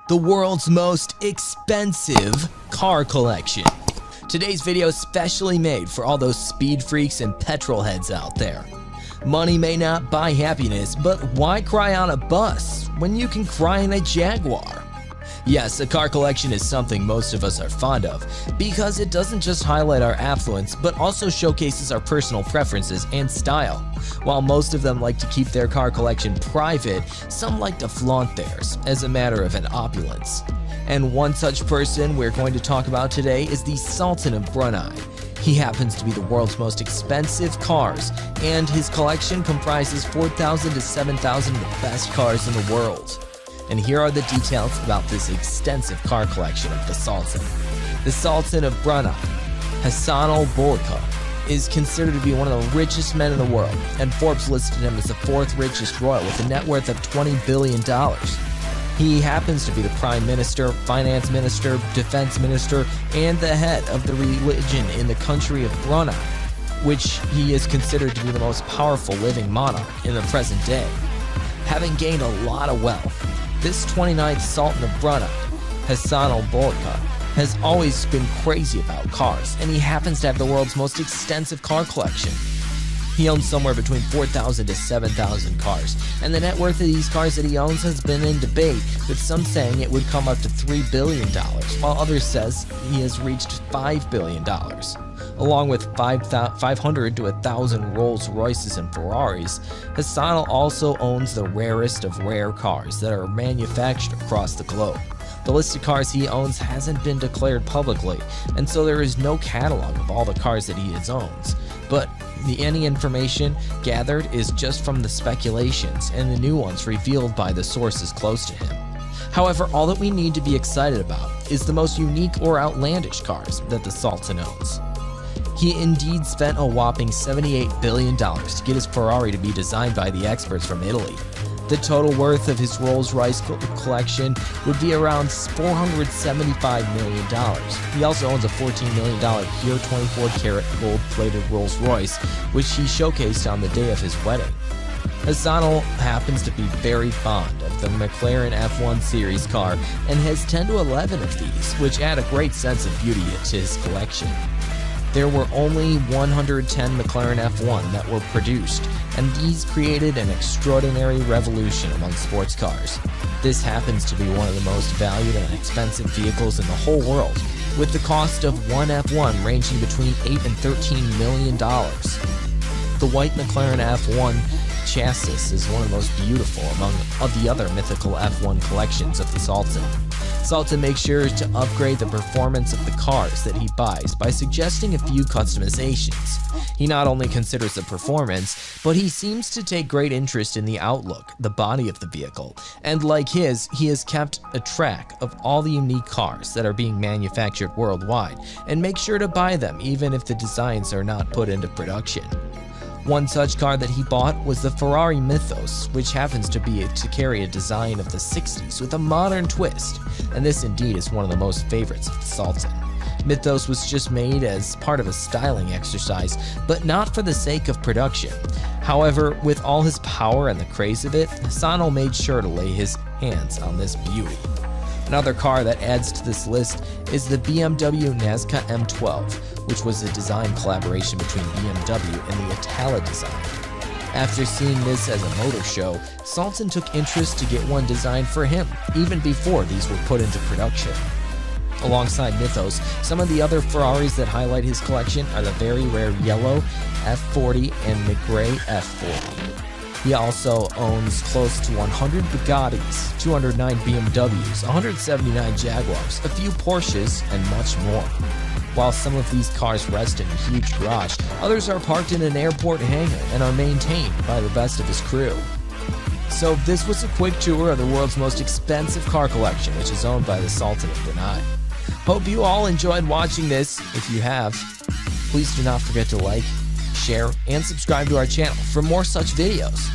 the world's most expensive car collection. Today's video is specially made for all those speed freaks and petrol heads out there. Money may not buy happiness, but why cry on a bus when you can cry in a Jaguar? Yes, a car collection is something most of us are fond of because it doesn't just highlight our affluence, but also showcases our personal preferences and style. While most of them like to keep their car collection private, some like to flaunt theirs as a matter of an opulence. And one such person we're going to talk about today is the Sultan of Brunei. He happens to be the world's most expensive cars, and his collection comprises 4,000 to 7,000 of the best cars in the world. And here are the details about this extensive car collection of the Sultan. The Sultan of Brunei, Hassanal Bolkiah, is considered to be one of the richest men in the world, and Forbes listed him as the fourth richest royal with a net worth of $20 billion. He happens to be the Prime Minister, Finance Minister, Defense Minister, and the head of the religion in the country of Brunei, which he is considered to be the most powerful living monarch in the present day. Having gained a lot of wealth, this 29th Sultan of Brunei, Hassanal Bolkiah, has always been crazy about cars, and he happens to have the world's most extensive car collection. He owns somewhere between 4,000 to 7,000 cars, and the net worth of these cars that he owns has been in debate, with some saying it would come up to $3 billion, while others says he has reached $5 billion. Along with 500 to 1,000 Rolls-Royces and Ferraris, Hassanal also owns the rarest of rare cars that are manufactured across the globe. The list of cars he owns hasn't been declared publicly, and so there is no catalog of all the cars that he owns. But any information gathered is just from the speculations and the new ones revealed by the sources close to him. However, all that we need to be excited about is the most unique or outlandish cars that the Sultan owns. He indeed spent a whopping $78 billion to get his Ferrari to be designed by the experts from Italy. The total worth of his Rolls-Royce collection would be around $475 million. He also owns a $14 million pure 24-karat gold-plated Rolls-Royce, which he showcased on the day of his wedding. Hassanal happens to be very fond of the McLaren F1 series car and has 10 to 11 of these, which add a great sense of beauty to his collection. There were only 110 McLaren F1 that were produced, and these created an extraordinary revolution among sports cars. This happens to be one of the most valued and expensive vehicles in the whole world, with the cost of one F1 ranging between $8 and $13 million. The white McLaren F1 chassis is one of the most beautiful among the other mythical F1 collections of the Sultan. Sultan makes sure to upgrade the performance of the cars that he buys by suggesting a few customizations. He not only considers the performance, but he seems to take great interest in the outlook, the body of the vehicle, and like he has kept a track of all the unique cars that are being manufactured worldwide, and makes sure to buy them even if the designs are not put into production. One such car that he bought was the Ferrari Mythos, which happens to carry a design of the 60s with a modern twist, and this indeed is one of the most favorites of the Sultan. Mythos was just made as part of a styling exercise, but not for the sake of production. However, with all his power and the craze of it, Hassanal made sure to lay his hands on this beauty. Another car that adds to this list is the BMW Nazca M12, which was a design collaboration between BMW and the Itala design. After seeing this as a motor show, Sultan took interest to get one designed for him, even before these were put into production. Alongside Mythos, some of the other Ferraris that highlight his collection are the very rare yellow F40 and McLaren F40. He also owns close to 100 Bugattis, 209 BMWs, 179 Jaguars, a few Porsches, and much more. While some of these cars rest in a huge garage, others are parked in an airport hangar and are maintained by the best of his crew. So this was a quick tour of the world's most expensive car collection, which is owned by the Sultan of Brunei. Hope you all enjoyed watching this. If you have, please do not forget to like, share, and subscribe to our channel for more such videos.